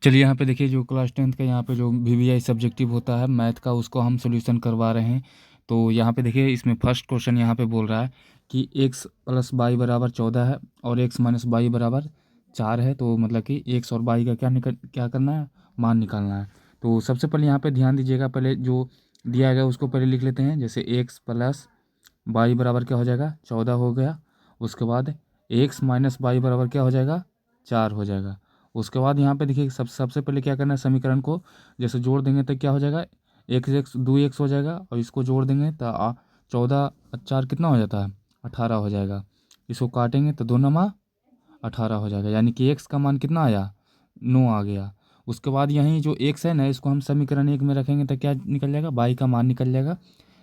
चलिए यहाँ पे देखिए जो क्लास 10th का यहाँ पे जो वीवीआई सब्जेक्टिव होता है मैथ का, उसको हम सॉल्यूशन करवा रहे हैं। तो यहाँ पे देखिए इसमें फर्स्ट क्वेश्चन यहाँ पे बोल रहा है कि x प्लस वाई बराबर 14 है और x माइनस वाई बराबर 4 है। तो मतलब कि x और y का क्या करना है, मान निकालना है। तो सबसे पहले यहाँ पे ध्यान दीजिएगा, पहले जो दिया गया उसको पहले लिख लेते हैं। जैसे x प्लस वाई बराबर क्या हो जाएगा, 14 हो गया। उसके बाद x माइनस वाई बराबर क्या हो जाएगा, 4 हो जाएगा। उसके बाद यहाँ पे देखिए सबसे पहले क्या करना है, समीकरण को जैसे जोड़ देंगे तो क्या हो जाएगा, एक्स एक्स 2x हो जाएगा और इसको जोड़ देंगे तो 14 4 कितना हो जाता है, 18 हो जाएगा। इसको काटेंगे तो 2 नमा 18 हो जाएगा, यानी कि x का मान कितना आया, 9 आ गया। उसके बाद यहीं जो x है ना, इसको हम समीकरण 1 में रखेंगे तो क्या निकल जाएगा, y का मान निकल जाएगा।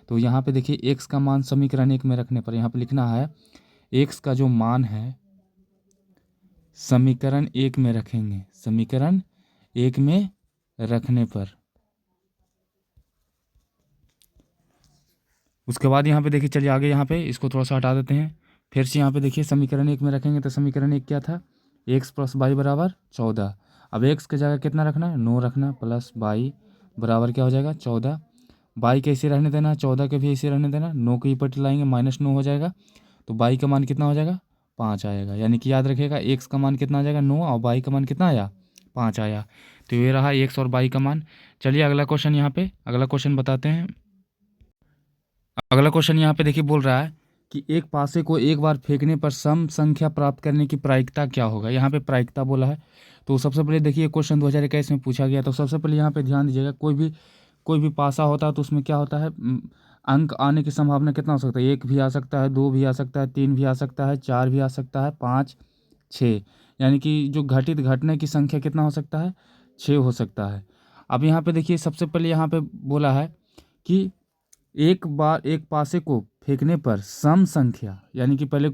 तो यहाँ पे देखिए x का मान समीकरण 1 में रखने पर यहाँ पे लिखना है x का जो मान है समीकरण 1 में रखेंगे, समीकरण 1 में रखने पर। उसके बाद यहाँ पे देखिए, चलिए आगे यहाँ पे इसको थोड़ा सा हटा देते हैं। फिर से यहाँ पे देखिए समीकरण 1 में रखेंगे तो समीकरण 1 क्या था, x प्लस वाई बराबर 14। अब x की जगह कितना रखना है, 9 रखना, प्लस वाई बराबर क्या हो जाएगा 14। वाई कैसे रहने देना, 14 के भी ऐसे रहने देना, 9 की पलटी लाएंगे -9 हो जाएगा। तो वाई का मान कितना हो जाएगा, 5 आएगा। यानी कि याद रखिएगा एक्स का मान कितना आ जाएगा 9 और वाई का मान कितना आया, 5 आया। तो ये रहा एक्स और वाई का मान। चलिए अगला क्वेश्चन यहाँ पे, अगला क्वेश्चन बताते हैं। अगला क्वेश्चन यहाँ पे देखिए बोल रहा है कि एक पासे को एक बार फेंकने पर सम संख्या प्राप्त करने की प्रायिकता क्या होगा। यहाँ पे प्रायिकता बोला है। तो सबसे पहले देखिए क्वेश्चन 2021 में पूछा गया। तो सबसे पहले यहाँ पे ध्यान दीजिएगा, कोई भी पासा होता है तो उसमें क्या होता है, अंक आने की संभावना कितना हो सकता है, 1 भी आ सकता है, 2 भी आ सकता है, 3 भी आ सकता है, 4 भी आ सकता है, 5 6। यानी कि जो घटित घटने की संख्या कितना हो सकता है, 6 हो सकता है। अब यहाँ पे देखिए सबसे पहले यहाँ पे बोला है कि एक बार एक पासे को फेंकने पर सम संख्या, यानी कि पहले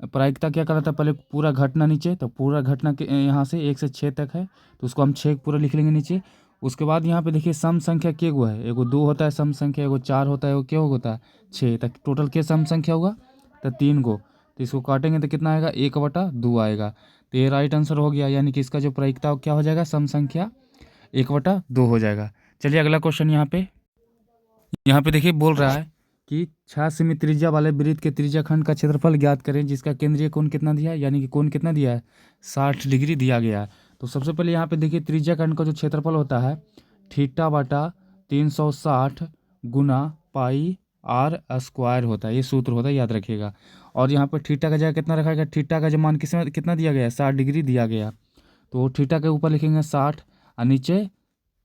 प्रायिकता क्या करा था, पहले पूरा घटना नीचे, तो पूरा घटना के यहाँ से 1 से 6 तक है तो उसको हम 6 पूरा लिख लेंगे नीचे। उसके बाद यहाँ पे देखिए सम संख्या के गो है, एगो 2 होता है सम संख्या, एगो 4 होता है, एगो क्या होता है 6 तक। टोटल के सम संख्या होगा तो 3 गो। तो इसको काटेंगे तो कितना आएगा, 1/2 आएगा। तो ये राइट आंसर हो गया, यानी कि इसका जो प्रायिकता क्या हो जाएगा, सम संख्या 1/2 हो जाएगा। चलिए अगला क्वेश्चन यहाँ पे देखिए बोल रहा है कि 6 सेमी त्रिज्या वाले वृत्त के त्रिज्या खंड का क्षेत्रफल ज्ञात करें जिसका केंद्रीय कोण कितना दिया है, यानी कि कोण कितना दिया है, 60 डिग्री दिया गया है। तो सबसे पहले यहाँ पे देखिए त्रिज्या खंड का जो क्षेत्रफल होता है θ/360 गुना पाई आर स्क्वायर होता है, ये सूत्र होता है, याद रखिएगा। और यहाँ पर थीटा का जगह कितना रखा गया, थीटा का जो मान कितना दिया गया है, 60 डिग्री दिया गया। तो थीटा के ऊपर लिखेंगे 60 और नीचे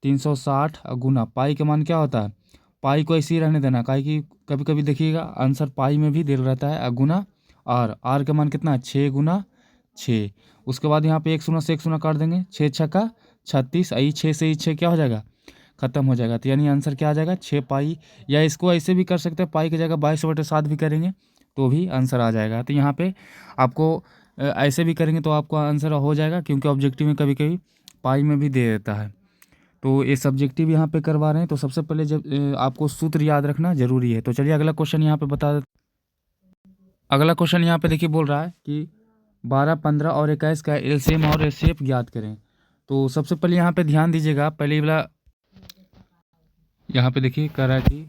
360 और गुना पाई के मान क्या होता है, पाई को ऐसे ही रहने देना, काहे कि कभी कभी देखिएगा आंसर पाई में भी दे रहता है। गुना आर का मान कितना है, 6 × 6। उसके बाद यहाँ पे 1 से 1 काट देंगे, 6×6 = 36, आई 6 से ही 6 क्या हो जाएगा, खत्म हो जाएगा। तो यानी आंसर क्या आ जाएगा, 6 पाई। या इसको ऐसे भी कर सकते हैं, पाई की जगह 22/7 भी करेंगे तो भी आंसर आ जाएगा। तो यहाँ पे आपको ऐसे भी करेंगे तो आपको आंसर हो जाएगा, क्योंकि ऑब्जेक्टिव में कभी कभी पाई में भी दे देता है। तो ये सब्जेक्टिव यहाँ पे करवा रहे हैं, तो सबसे पहले जब आपको सूत्र याद रखना जरूरी है। तो चलिए अगला क्वेश्चन यहाँ पे बता देते। अगला क्वेश्चन यहाँ पे देखिए बोल रहा है कि 12, 15 और 21 का एलसीएम और एचसीएफ ज्ञात करें। तो सबसे पहले यहाँ पे ध्यान दीजिएगा, पहले वाला यहाँ पे देखिए कह रहा है कि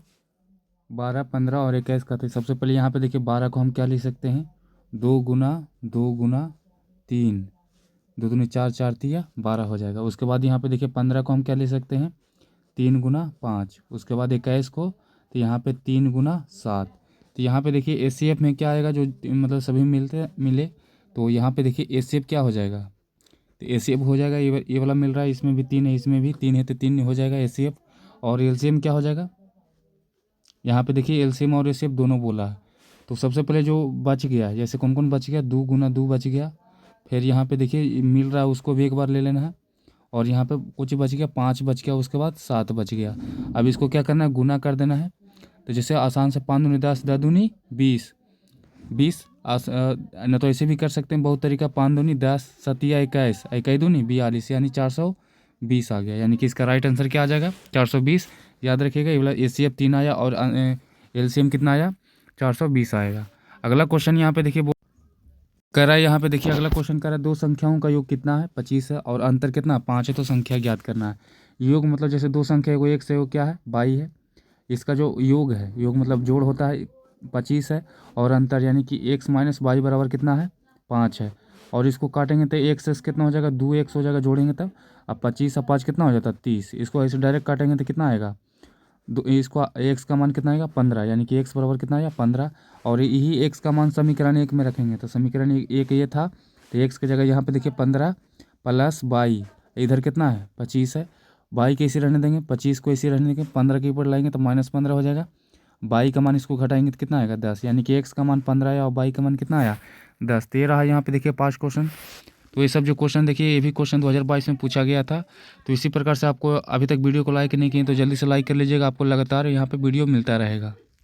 12, 15 और 21 का। तो सबसे पहले यहाँ पे देखिए 12 को हम क्या लिख सकते हैं, 2 × 2 × 3, 2 दूनी 4, 4 तिया 12 हो जाएगा। उसके बाद यहाँ पे देखिए 15 को हम क्या ले सकते हैं, 3 × 5। उसके बाद 21 को तो यहाँ पे 3 × 7। तो यहाँ पे देखिए एचसीएफ में क्या आएगा, जो मतलब सभी मिले। तो यहाँ पे देखिए एचसीएफ क्या हो जाएगा, तो एचसीएफ हो जाएगा ये वाला मिल रहा है, इसमें भी 3 है, इसमें भी 3 है, तो 3 हो जाएगा एचसीएफ। और एलसीएम क्या हो जाएगा, यहाँ पे देखिए एलसीएम और एचसीएफ दोनों बोला है। तो सबसे पहले जो बच गया, जैसे कौन कौन बच गया, 2 × 2 बच गया। फिर यहाँ पे देखिए मिल रहा है, उसको भी एक बार ले लेना है। और यहाँ पे कुछ बच गया, 5 बच गया, उसके बाद 7 बच गया। अब इसको क्या करना है, गुना कर देना है। तो जैसे आसान से 5 दूनी 10, 10 दूनी 20, 20 न तो ऐसे भी कर सकते हैं बहुत तरीका, 5 दूनी 10, 7 या 21, 21 दूनी 42, यानी 420 आ गया। यानी कि इसका राइट आंसर क्या आ जाएगा, 420। याद रखिएगा, ये वाला एचसीएफ 3 आया और एलसीएम कितना आया, 420 आएगा। अगला क्वेश्चन यहाँ पे देखिए कह रहा है यहाँ पे देखिए अगला क्वेश्चन कह रहा है दो संख्याओं का योग कितना है 25 है और अंतर कितना 5 है, तो संख्या ज्ञात करना है। योग मतलब जैसे दो संख्या को एक से योग क्या है 22 है, इसका जो योग है, योग मतलब जोड़ होता है 25 है और अंतर यानी कि x माइनस वाई बराबर कितना है 5 है। और इसको काटेंगे तो एक्स एक्स कितना हो जाएगा 2x हो जाएगा, जोड़ेंगे तब। अब 25 अब 5 कितना हो जाता है 30, इसको ऐसे डायरेक्ट काटेंगे तो कितना आएगा इसको एक्स का मान कितना आएगा 15, यानी कि एक्स बराबर कितना आएगा 15। और यही एक्स का मान समीकरण एक में रखेंगे, तो समीकरण एक ये था, तो एक्स की जगह यहाँ पे देखिए 15 प्लस बाई, इधर कितना है 25 है, बाई के इसी रहने देंगे, 25 को इसी रहने देंगे, 15 के ऊपर लाएंगे तो -15 हो जाएगा। बाई का मान इसको घटाएंगे तो कितना आएगा 10, यानी कि एक्स का मान 15 आया और बाई का मान कितना आया 10। तो ये रहा यहाँ पे देखिए 5 क्वेश्चन। तो ये सब जो क्वेश्चन देखिए ये भी क्वेश्चन 2022 में पूछा गया था। तो इसी प्रकार से आपको अभी तक वीडियो को लाइक नहीं किए तो जल्दी से लाइक कर लीजिएगा, आपको लगातार यहाँ पे वीडियो मिलता रहेगा।